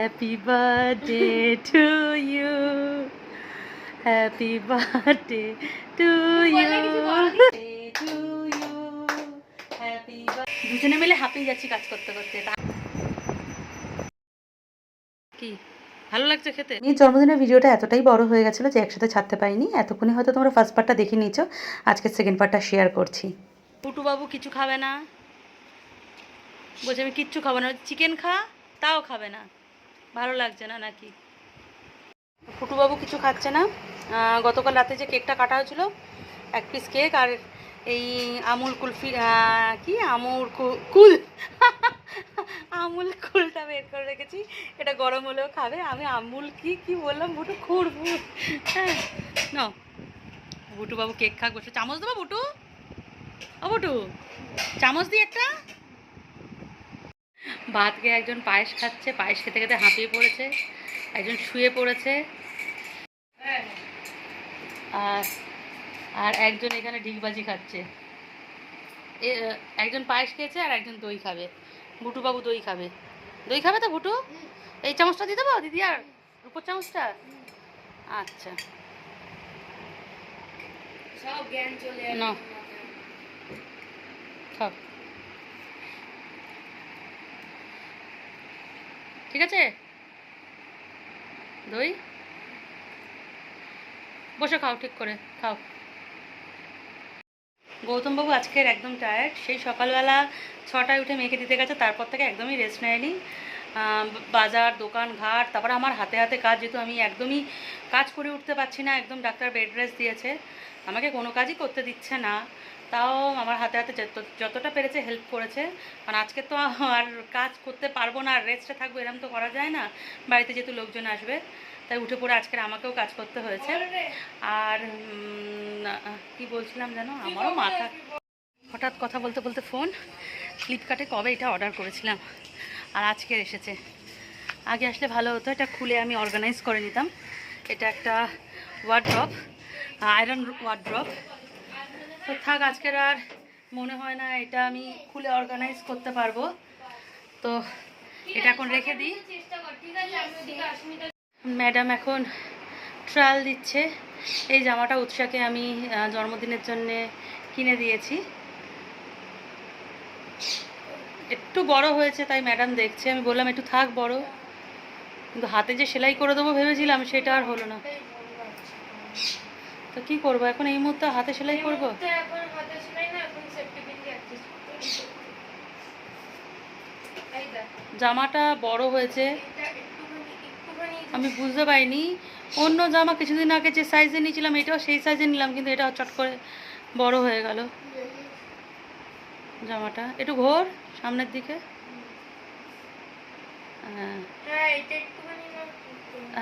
Happy birthday to you. Happy birthday to you. To you. Happy birthday. দুজনে মিলে হাঁপিয়ে যাচ্ছি কাজ করতে করতে। কি ভালো লাগছে খেতে? এই জন্মদিনের ভিডিওটা এতটাই বড় হয়ে গেছিলো যে একসাথে ছাড়তে পারিনি। এতক্ষণে হয়তো তোমরা ফার্স্ট পার্টটা দেখে নিয়েছো, আজকে সেকেন্ড পার্টটা শেয়ার করছি। পুটু বাবু কিছু খাবে না, বলছে আমি কিচ্ছু খাবো না। চিকেন খা, তাও খাবে না, ভালো লাগছে না নাকি? ফুটুবাবু কিছু খাচ্ছে না। গতকাল রাতে যে কেকটা কাটা হয়েছিল, এক পিস কেক আর এই আমুল কুলফি, কি আমুল কুল আমুল কুলটা বের করে রেখেছি, এটা গরম হলেও খাবে। আমি আমুল কি বললাম, বুটু খুঁড়বু। হ্যাঁ না, বুটুবাবু কেক খাক বসে। চামচ দেবো বুটু? ও বুটু, চামচ দিয়ে একটা। ভাত খেয়ে একজন পায়েস খাচ্ছে, পায়েস খেতে খেতে হাঁপিয়ে পড়েছে, একজন শুয়ে পড়েছে, আর আর একজন এখানে ঢিকবাজি খাচ্ছে। একজন পায়েস খেয়েছে আর একজন দই খাবে। বুটুবাবু দই খাবে। দই খাবে তো বুটু? এই চামচটা দিয়ে দেবো দিদি, আর রূপোর চামচটা? আচ্ছা, সব জ্ঞান চলে না, খাও। ঠিক আছে, দই বসে খাও, ঠিক করে খাও। গৌতমবাবু আজকের একদম টায়ার্ড। সেই সকালবেলা 6টায় উঠে মেয়েকে দিতে গেছে, তারপর থেকে একদমই রেস্ট নেয়নি। বাজার, দোকান ঘাট, তারপরে আমার হাতে হাতে কাজ, যেহেতু আমি একদমই কাজ করে উঠতে পারছি না, একদম ডাক্তার বেড রেস্ট দিয়েছে, আমাকে কোনো কাজই করতে দিচ্ছে না। তাও আমার হাতে হাতে যতটা পেরেছে হেল্প করেছে। কারণ আজকে তো আর কাজ করতে পারবো না, আর রেস্টে থাকবো এরকম তো করা যায় না, বাড়িতে যেহেতু লোকজন আসবে। তাই উঠে পড়ে আজকের আমাকেও কাজ করতে হয়েছে। আর কি বলছিলাম জানো, আমারও মাথা, হঠাৎ কথা বলতে বলতে ফোন, ফ্লিপকার্টে কবে এটা অর্ডার করেছিলাম আর আজকের এসেছে। আগে আসলে ভালো হতো, এটা খুলে আমি অর্গানাইজ করে নিতাম। এটা একটা ওয়ার্ড্রপ, আয়রন ওয়ার্ড্রপ। তো থাক, আজকের আর মনে হয় না এটা আমি খুলে অর্গানাইজ করতে পারবো, তো এটা এখন রেখে দিই। ম্যাডাম এখন ট্রায়াল দিচ্ছে। এই জামাটা উৎসাকে আমি জন্মদিনের জন্যে কিনে দিয়েছি, একটু বড় হয়েছে তাই ম্যাডাম দেখছে। আমি বললাম একটু থাক বড়, কিন্তু হাতে যে সেলাই করে দেবো ভেবেছিলাম সেটা আর হলো না। তো কি করব এখন, এই মুহূর্তে হাতে সেলাই করব? জামাটা বড় হয়েছে, আমি বুঝতে পারিনি। অন্য জামা কিছুদিন আগে যে সাইজে নিয়েছিলাম এটাও সেই সাইজে নিলাম, কিন্তু এটা চট করে বড় হয়ে গেল। জামাটা একটু ঘোর সামনের দিকে। হ্যাঁ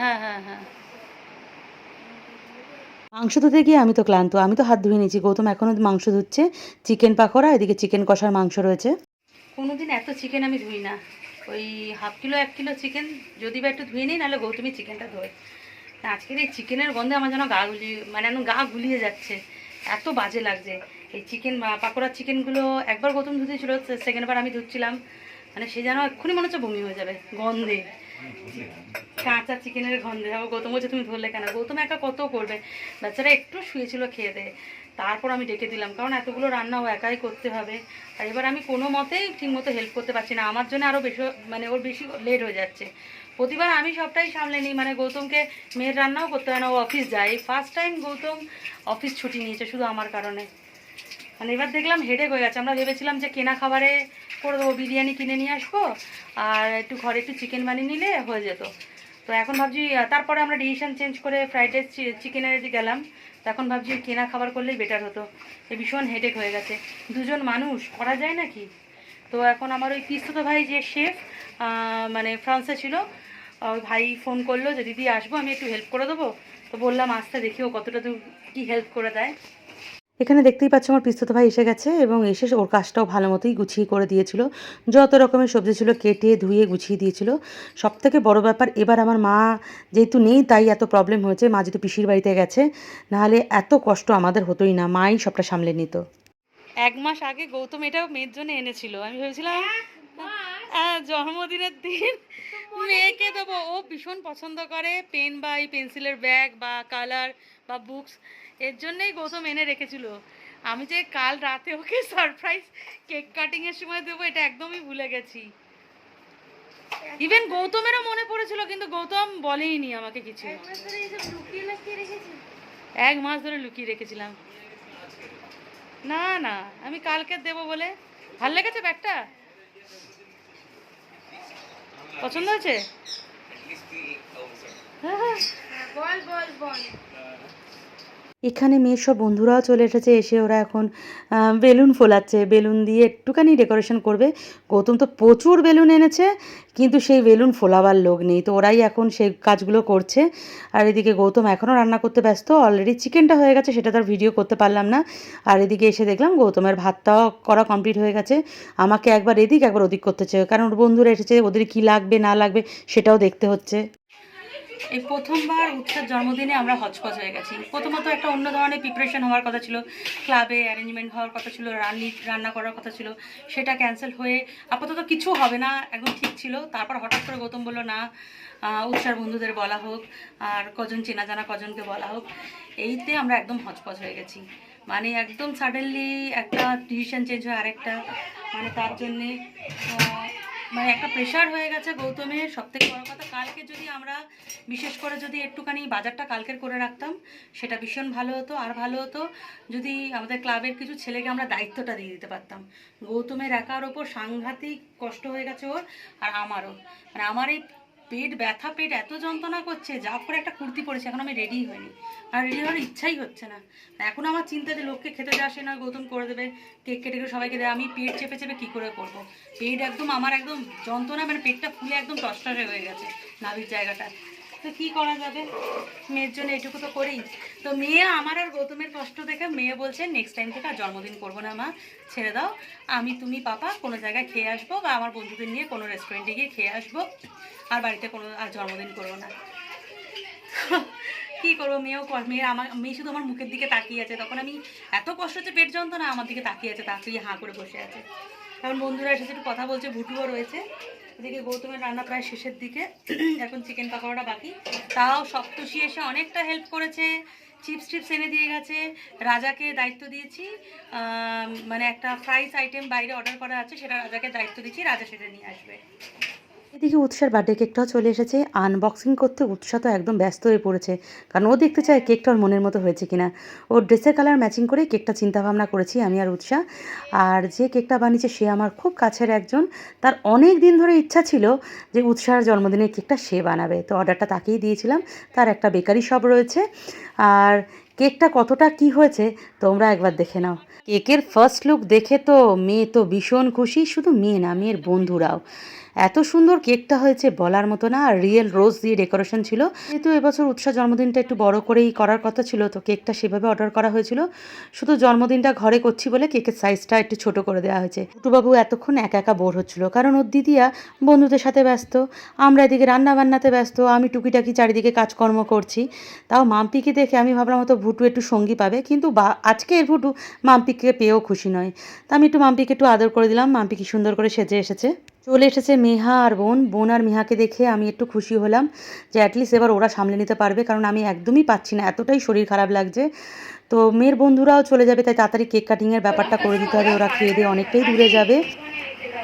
হ্যাঁ হ্যাঁ হ্যাঁ। মাংস ধুতে গিয়ে আমি তো ক্লান্ত, আমি তো হাত ধুয়ে নিয়েছি। গৌতম এখনও মাংস ধুচ্ছে, চিকেন পাকোড়া, এদিকে চিকেন কষার মাংস রয়েছে। কোনোদিন এত চিকেন আমি ধুই না, ওই হাফ কিলো 1 কিলো চিকেন যদি বা একটু ধুয়ে নিই, নাহলে গৌতমই চিকেনটা ধোয়। আজকের এই চিকেনের গন্ধে আমার যেন গা গুলিয়ে যাচ্ছে, এত বাজে লাগছে। এই চিকেন পাকোড়ার চিকেনগুলো একবার গৌতম ধুতেছিল, সেকেন্ডবার আমি ধুচ্ছিলাম, মানে সে যেন এক্ষুনি মনে হচ্ছে বমি হয়ে যাবে গন্ধে, কাঁচা চিকেনের গন্ধে। গৌতম বলছে তুমি ধরলে কেন? গৌতম একা কত করবে, বাচ্চারা একটু শুয়েছিল খেয়ে দেয়, তারপর আমি ডেকে দিলাম, কারণ এতগুলো রান্না ও একাই করতে হবে। আর এবার আমি কোনো মতেই ঠিকমতো হেল্প করতে পারছি না, আমার জন্য আরও বেশি, মানে ওর বেশি লেট হয়ে যাচ্ছে। প্রতিবার আমি সবটাই সামলে নিই, মানে গৌতমকে মেয়ের রান্নাও করতে হয় না, ও অফিস যায়। ফার্স্ট টাইম গৌতম অফিস ছুটি নিয়েছে শুধু আমার কারণে। মানে এবার দেখলাম হেডেক হয়ে গেছে। আমরা ভেবেছিলাম যে কেনা খাবারে করে দেবো, বিরিয়ানি কিনে নিয়ে আসবো আর একটু ঘরে একটু চিকেন বানিয়ে নিলে হয়ে যেত। তো এখন ভাবছি, তারপরে আমরা ডিসিশান চেঞ্জ করে ফ্রাইড রাইস চিকেনের গেলাম। তো এখন ভাবছি কেনা খাবার করলেই বেটার হতো, এই ভীষণ হেডেক হয়ে গেছে। দুজন মানুষ করা যায় নাকি? তো এখন আমার ওই পিসতো ভাই যে শেফ, মানে ফ্রান্সে ছিল, ওই ভাই ফোন করলো যে দিদি আসবো, আমি একটু হেল্প করে দেবো। তো বললাম আসতে, দেখিও কতটা দূর কী হেল্প করে দেয়। এখানে দেখতেই পাচ্ছ আমার পিস্তুত ভাই এসে গেছে, এবং এসে ওর কাজটাও ভালো মতোই গুছিয়ে করে দিয়েছিল। যত রকমের সবজি ছিল কেটে ধুয়ে গুছিয়ে দিয়েছিল। সবথেকে বড় ব্যাপার, এবার আমার মা যেহেতু নেই তাই এত প্রবলেম হয়েছে। মা যেহেতু পিসির বাড়িতে গেছে, নাহলে এত কষ্ট আমাদের হতোই না, মাই সবটা সামলে নিত। 1 মাস আগে গৌতম এটা মেয়ের জন্য এনেছিল, আমি ভেবেছিলাম জন্মদিনের দিন মেয়েকে দেবো, ও ভীষণ পছন্দ করে পেন বা এই পেন্সিলের ব্যাগ বা কালার বা বুকস, এর জন্যই গৌতম এনে রেখেছিল। আমি যে কাল রাতে ওকে সারপ্রাইজ কেক কাটিংয়ের সময় দেবো এটা একদমই ভুলে গেছি। ইভেন গৌতমেরও মনে পড়েছিল কিন্তু গৌতম বলেইনি আমাকে কিছু। 1 মাস ধরে লুকিয়ে রেখেছিলাম। না না, আমি কালকে দেবো বলে। ভাল লেগেছে ব্যাগটা? পছন্দ হয়েছে? এখানে মেয়ের সব বন্ধুরাও চলে এসেছে, এসে ওরা এখন বেলুন ফোলাচ্ছে, বেলুন দিয়ে একটুখানি ডেকোরেশন করবে। গৌতম তো প্রচুর বেলুন এনেছে কিন্তু সেই বেলুন ফোলাবার লোক নেই, তো ওরাই এখন সেই কাজগুলো করছে। আর এদিকে গৌতম এখনও রান্না করতে ব্যস্ত, অলরেডি চিকেনটা হয়ে গেছে, সেটা তার ভিডিও করতে পারলাম না। আর এদিকে এসে দেখলাম গৌতমের ভাতটাও করা কমপ্লিট হয়ে গেছে। আমাকে একবার এদিক একবার ওদিক করতে চাই, কারণ ওর বন্ধুরা এসেছে, ওদের কী লাগবে না লাগবে সেটাও দেখতে হচ্ছে। এই প্রথমবার উৎসার জন্মদিনে আমরা হজপজ হয়ে গেছি। প্রথমত একটা অন্য ধরনের প্রিপারেশন হওয়ার কথা ছিল, ক্লাবে অ্যারেঞ্জমেন্ট হওয়ার কথা ছিল, রান্না করার কথা ছিল, সেটা ক্যান্সেল হয়ে আপাতত কিছু হবে না একদম ঠিক ছিল। তারপর হঠাৎ করে গৌতম বললো না, উৎসার বন্ধুদের বলা হোক আর কজন চেনা জানা কজনকে বলা হোক, এইতে আমরা একদম হজপজ হয়ে গেছি। মানে একদম সাডেনলি একটা ডিসিশন চেঞ্জ হয় আরেকটা, মানে তার জন্যে মানে একটা প্রেশার হয়ে গেছে গৌতমের। সবথেকে বড় কথা, কালকে যদি আমরা বিশেষ করে যদি একটুখানি বাজারটা কালকের করে রাখতাম সেটা ভীষণ ভালো হতো। আর ভালো হতো যদি আমাদের ক্লাবের কিছু ছেলেকে আমরা দায়িত্বটা দিয়ে দিতে পারতাম। গৌতমের একার ওপর সাংঘাতিক কষ্ট হয়ে গেছে ওর, আর আমারও। মানে আমার এই পেট ব্যথা, পেট এত যন্ত্রণা করছে, যা করে একটা কুর্তি পরেছে, এখন আমি রেডি হইনি, আর রেডি হওয়ার ইচ্ছাই হচ্ছে না। এখন আমার চিন্তা যে লোককে খেতে দেওয়া সে না গৌতম করে দেবে, কেক কেটে করে সবাইকে দেয়, আমি পেট চেপে চেপে কী করে করবো। পেট একদম আমার একদম যন্ত্রণা, মানে পেটটা ফুলে একদম টসটসে হয়ে গেছে নাভির জায়গাটা। তো কী করা যাবে, মেয়ের জন্য এটুকু তো করি। তো মেয়ে আমার আর গৌতমের কষ্ট দেখে মেয়ে বলছে নেক্সট টাইম থেকে আর জন্মদিন করবো না মা, ছেড়ে দাও, আমি তুমি পাপা কোনো জায়গায় খেয়ে আসবো বা আমার বন্ধুদের নিয়ে কোনো রেস্টুরেন্টে গিয়ে খেয়ে আসবো, আর বাড়িতে কোনো আর জন্মদিন করবো না। কী করবো, মেয়ে শুধু আমার মুখের দিকে তাকিয়ে আছে। তখন আমি এত কষ্ট হচ্ছে, পেট যন্ত্রণা, আমার দিকে তাকিয়ে আছে, তাকিয়ে হাঁ করে বসে আছে। কারণ বন্ধুরা এসেছে, একটু কথা বলছে, ভুটুও রয়েছে। এদিকে গৌতমের রান্না প্রায় শেষের দিকে, এখন চিকেন পাকোড়াটা বাকি। তাও সপ্তষী এসে অনেকটা হেল্প করেছে, চিপস টিপস এনে দিয়ে গেছে। রাজাকে দায়িত্ব দিয়েছি, মানে একটা ফ্রাইস আইটেম বাইরে অর্ডার করা আছে, সেটা রাজাকে দায়িত্ব দিচ্ছি, রাজা সেটা নিয়ে আসবে। এদিকে উৎসার বার্থডে কেকটাও চলে এসেছে। আনবক্সিং করতে উৎসাহ তো একদম ব্যস্ত হয়ে পড়েছে, কারণ ও দেখতে চায় কেকটা ওর মনের মতো হয়েছে কিনা। ওর ড্রেসের কালার ম্যাচিং করে কেকটা চিন্তাভাবনা করেছি আমি আর উৎসাহ। আর যে কেকটা বানিয়েছে সে আমার খুব কাছের একজন, তার অনেক দিন ধরে ইচ্ছা ছিল যে উৎসার জন্মদিনের কেকটা সে বানাবে, তো অর্ডারটা তাকেই দিয়েছিলাম। তার একটা বেকারি শপ রয়েছে। আর কেকটা কতটা কি হয়েছে তোমরা একবার দেখে নাও। কেকের ফার্স্ট লুক দেখে তো মেয়ে তো ভীষণ খুশি, শুধু মেয়ে না, মেয়ের বন্ধুরাও। এত সুন্দর কেকটা হয়েছে বলার মতো না, আর রিয়েল রোজ দিয়ে ডেকোরেশন ছিল। যেহেতু এবছর উৎসাহ জন্মদিনটা একটু বড় করেই করার কথা ছিল, তো কেকটা সেভাবে অর্ডার করা হয়েছিল। শুধু জন্মদিনটা ঘরে করছি বলে কেকের সাইজটা একটু ছোট করে দেওয়া হয়েছে। ছোটবাবু এতক্ষণ একা একা বোর হচ্ছিল, কারণ ওর দিদিয়া বন্ধুদের সাথে ব্যস্ত, আমরা এদিকে রান্না বান্নাতে ব্যস্ত, আমি টুকিটাকি চারিদিকে কাজকর্ম করছি। তাও মাম্পিকে দেখে আমি ভাবলাম হয়তো ভুটু একটু সঙ্গী পাবে, কিন্তু আজকে এর ভুটু মাম্পিকে পেয়েও খুশি নয়। তা আমি একটু মাম্পিকে একটু আদর করে দিলাম। মাম্পি কি সুন্দর করে সেজে এসেছে। চলে এসেছে মেহা আর বোন আর মেহাকে দেখে আমি একটু খুশি হলাম যে অ্যাটলিস্ট এবার ওরা সামলে নিতে পারবে, কারণ আমি একদমই পাচ্ছি না, এতটাই শরীর খারাপ লাগছে। তো মেয়ের বন্ধুরাও চলে যাবে, তাই তাড়াতাড়ি কেক কাটিংয়ের ব্যাপারটা করে দিতে হবে, ওরা খেয়ে দিয়ে অনেকটাই দূরে যাবে।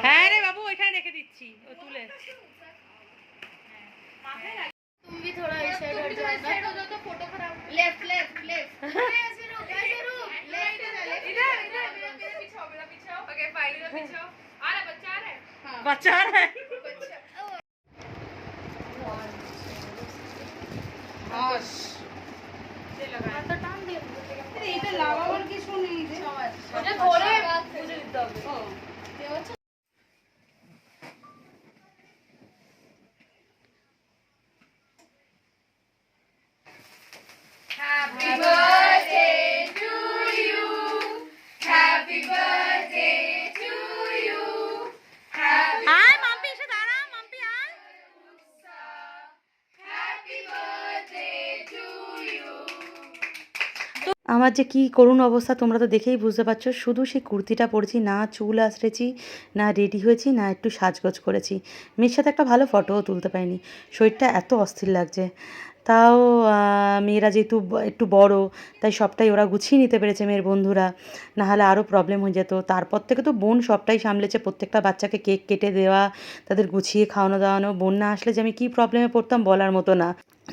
হ্যাঁ রে বাবু, এখানে রেখে দিচ্ছি ও তুলে। तुम भी थोड़ा इस साइड हट जाओ ना, तो फोटो खराब। लेफ्ट लेफ्ट लेफ्ट ऐसे रुक लेफ्ट इधर इधर मेरे पीछे आओ, मेरा पीछे आओ। ओके फाइन, इधर पीछे आओ। आ रहा बच्चा आ रहा है, हां बच्चा आ रहा है, बच्चा बस ये लगा तो टांग दे। अरे इधर लावा और की सुनी दे मुझे थोड़े मुझे दिखता है। ये अच्छा Happy birthday to you. Happy birthday to you. Hi, Mampi, Shadara, Mampi, hi. Happy birthday to আমার যে কী করুণ অবস্থা তোমরা তো দেখেই বুঝতে পারছো, শুধু সেই কুর্তিটা পরেছি, না চুল আঁচড়েছি, না রেডি হয়েছি, না একটু সাজগোজ করেছি। মেয়ের সাথে একটা ভালো ফটোও তুলতে পারিনি। শরীরটা এত অস্থির লাগছে। তাও মেয়েরা যেহেতু একটু বড়, তাই সবটাই ওরা গুছিয়ে নিতে পেরেছে মেয়ের বন্ধুরা, নাহলে আরও প্রবলেম হয়ে যেত। তারপর থেকে তো বোন সবটাই সামলেছে, প্রত্যেকটা বাচ্চাকে কেক কেটে দেওয়া, তাদের গুছিয়ে খাওয়ানো দাওয়ানো। বোন না আসলে যে আমি কী প্রবলেমে পড়তাম বলার মতো না।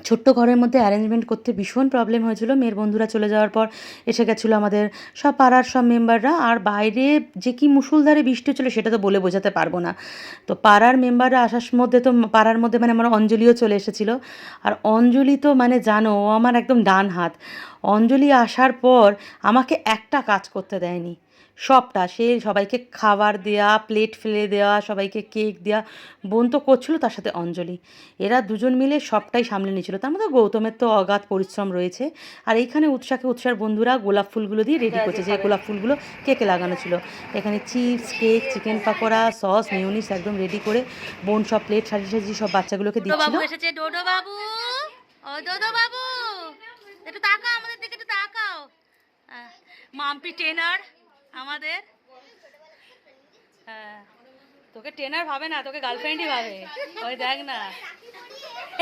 ছোট্ট ঘরের মধ্যে অ্যারেঞ্জমেন্ট করতে ভীষণ প্রবলেম হয়েছিল। মেয়ের বন্ধুরা চলে যাওয়ার পর এসে গেছিলো আমাদের সব পাড়ার সব মেম্বাররা। আর বাইরে যে কি মুষলধারে বৃষ্টি হচ্ছিলো সেটা তো বলে বোঝাতে পারবো না। তো পাড়ার মেম্বাররা আসার মধ্যে তো পাড়ার মধ্যে মানে আমার অঞ্জলিও চলে এসেছিলো। আর অঞ্জলি তো মানে জানো, ও আমার একদম ডান হাত। অঞ্জলি আসার পর আমাকে একটা কাজ করতে দেয়নি, সবটা সে সবাইকে খাবার দেয়া, প্লেট ফেলে দেওয়া, সবাইকে কেক দেওয়া। বোন তো করছিল, তার সাথে অঞ্জলি, এরা দুজন মিলে সবটাই সামলে নিয়েছিল। তার মধ্যে গৌতমের তো অগাধ পরিশ্রম রয়েছে। আর এইখানে উৎসার বন্ধুরা গোলাপ ফুলগুলো দিয়ে রেডি করছে, যে গোলাপ ফুলগুলো কেকে লাগানো ছিল। এখানে chips, cake, chicken pakora, sauce, mayonnaise একদম রেডি করে বোন সব প্লেট সাজিয়ে সাজিয়ে সব বাচ্চাগুলোকে দিচ্ছিল। এসেছে ডোডো বাবু, ও ডোডো বাবু, একটু তাকাও আমাদের দিকে, একটু তাকাও। মাম্পি ট্রেনার আমাদের। হ্যাঁ, তোকে ট্রেনার ভাবে না, তোকে গার্লফ্রেন্ডই ভাবে। ওই দেখ না,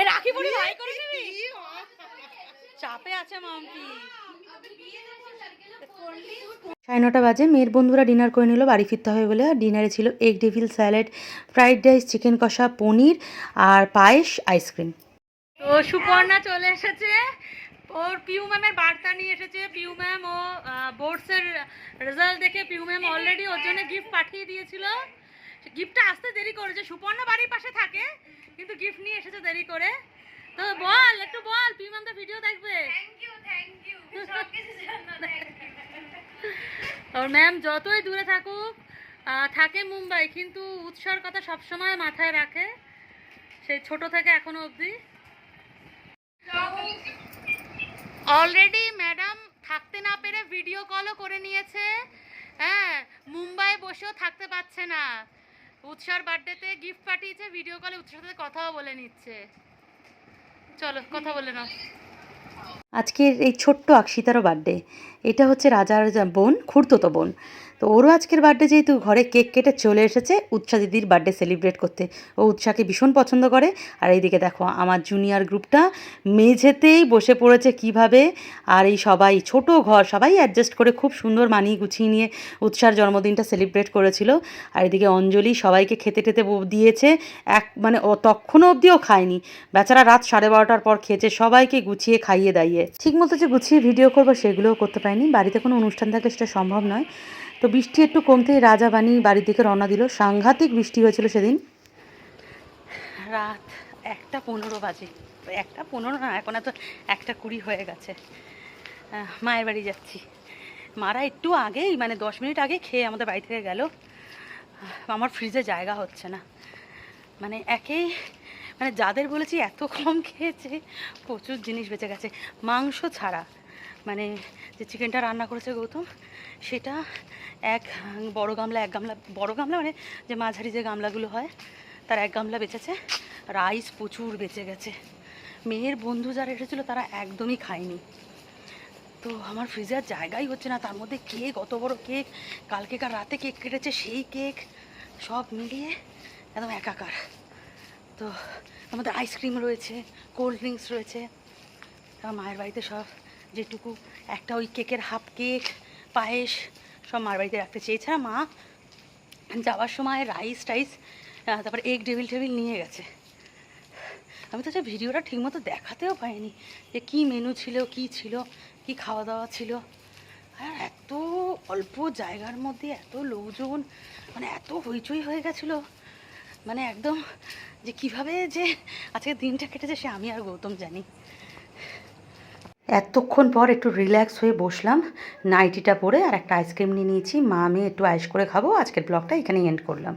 এ রাখি পড়ি ভাই করে নিবি, চাপে আছে মাম্পি। 9:30 বাজে মেয়ের বন্ধুরা ডিনার করে নিল, বাড়ি ফিরতে হবে বলে। আর ডিনারে ছিল egg devil salad, fried rice, chicken কষা, পনির আর পায়েস, আইসক্রিম। তো সুপর্ণা চলে এসেছে, ওর পিউ ম্যামের বার্তা নিয়ে এসেছে। পিউ ম্যাম ও বোর্ডসের রেজাল্ট দেখে পিউ ম্যাম অলরেডি ওর জন্য গিফট পাঠিয়ে দিয়েছিল। গিফটটা আসতে দেরি করেছে, সুপর্ণা বাড়ির পাশে থাকে কিন্তু গিফট নিয়ে এসেছে দেরি করে। তো বল, একটু বল, পিউ ম্যাম তো ভিডিও দেখবে। থ্যাংক ইউ সবকিছুর জন্য থ্যাংক ইউ। ওর ম্যাম যতই দূরে থাকুক, থাকে মুম্বাই, কিন্তু উৎসর কথা সবসময় মাথায় রাখে, সেই ছোট থেকে এখনো অবধি। অলরেডি ম্যাডাম থাকতে না পেরে ভিডিও কলও করে নিয়েছে। হ্যাঁ, মুম্বাই বসেও থাকতে পারছে না, উৎসর বার্থডেতে গিফট পাঠিয়েছে, ভিডিও কলে উৎসর সাথে কথাও বলে নিচ্ছে। চলো কথা বলে নাও। আজকের এই ছোট্ট আকশিতারও বার্থডে। এটা হচ্ছে রাজার বোন, খুড়তুতো বোন। তো ওরও আজকের বার্থডে, যেহেতু ঘরে কেক কেটে চলে এসেছে উৎসা দিদির বার্থডে সেলিব্রেট করতে। ও উৎসাকে ভীষণ পছন্দ করে। আর এইদিকে দেখো আমার জুনিয়র গ্রুপটা মেঝেতেই বসে পড়েছে কিভাবে। আর এই সবাই ছোট ঘর, সবাই অ্যাডজাস্ট করে খুব সুন্দর মানিয়ে গুছিয়ে নিয়ে উৎসার জন্মদিনটা সেলিব্রেট করেছিল। আর এদিকে অঞ্জলি সবাইকে খেতে টেতে দিয়েছে। মানে ও তখনও অবধিও খায়নি, বেচারা রাত 12:30টার পর খেয়েছে। সবাইকে গুছিয়ে খাইয়ে দাইয়ে ঠিকমতো যে গুছিয়ে ভিডিও করবো সেগুলোও করতে পারিনি। বাড়িতে কোনো অনুষ্ঠান থাকলে সেটা সম্ভব নয়। তো বৃষ্টি একটু কমতেই রাজা বাণী বাড়ির দিকে রওনা দিল। সাংঘাতিক বৃষ্টি হয়েছিল সেদিন। রাত 1:15 বাজে, 1:15 না, এখন এত 1:20 হয়ে গেছে। মায়ের বাড়ি যাচ্ছি। মারা একটু আগেই মানে 10 মিনিট আগে খেয়ে আমাদের বাড়ি থেকে গেল। আমার ফ্রিজে জায়গা হচ্ছে না, মানে একেই মানে যাদের বলেছি এত কম খেয়েছে, প্রচুর জিনিস বেঁচে গেছে মাংস ছাড়া। মানে যে চিকেনটা রান্না করেছে গৌতম, সেটা এক বড় গামলা, বড় গামলা মানে যে মাঝারি যে গামলাগুলো হয় তার 1 গামলা বেঁচেছে। রাইস প্রচুর বেঁচে গেছে। মেয়ের বন্ধু যারা এসেছিলো তারা একদমই খায়নি। তো আমার ফ্রিজে আর জায়গাই হচ্ছে না, তার মধ্যে কেক, অত বড় কেক, কালকেকার রাতে কেক কেটেছে সেই কেক, সব মিলিয়ে একদম একাকার। তো আমাদের আইসক্রিম রয়েছে, কোল্ড ড্রিঙ্কস রয়েছে। মায়ের বাড়িতে সব যেটুকু একটা ওই কেকের হাফ কেক, পায়েস সব মায়ের বাড়িতে রাখতে চেয়ে। এছাড়া মা যাওয়ার সময় রাইস টাইস, তারপর এগ টেবিল নিয়ে গেছে। আমি তো যে ভিডিওটা ঠিকমতো দেখাতেও পাইনি যে কী মেনু ছিল, কি ছিল, কি খাওয়া দাওয়া ছিল। আর এত অল্প জায়গার মধ্যে এত লোকজন, মানে এত হইচই হয়ে গেছিলো, মানে একদম যে কিভাবে যে আজকে দিনটা কেটেছে সে আমি আর গৌতম জানি। এতক্ষণ পর একটু রিল্যাক্স হয়ে বসলাম, নাইটিটা পরে আর একটা আইসক্রিম নিয়ে নিয়েছি। মা আমি একটু আয়েশ করে খাবো। আজকের ব্লগটা এখানেই এন্ড করলাম।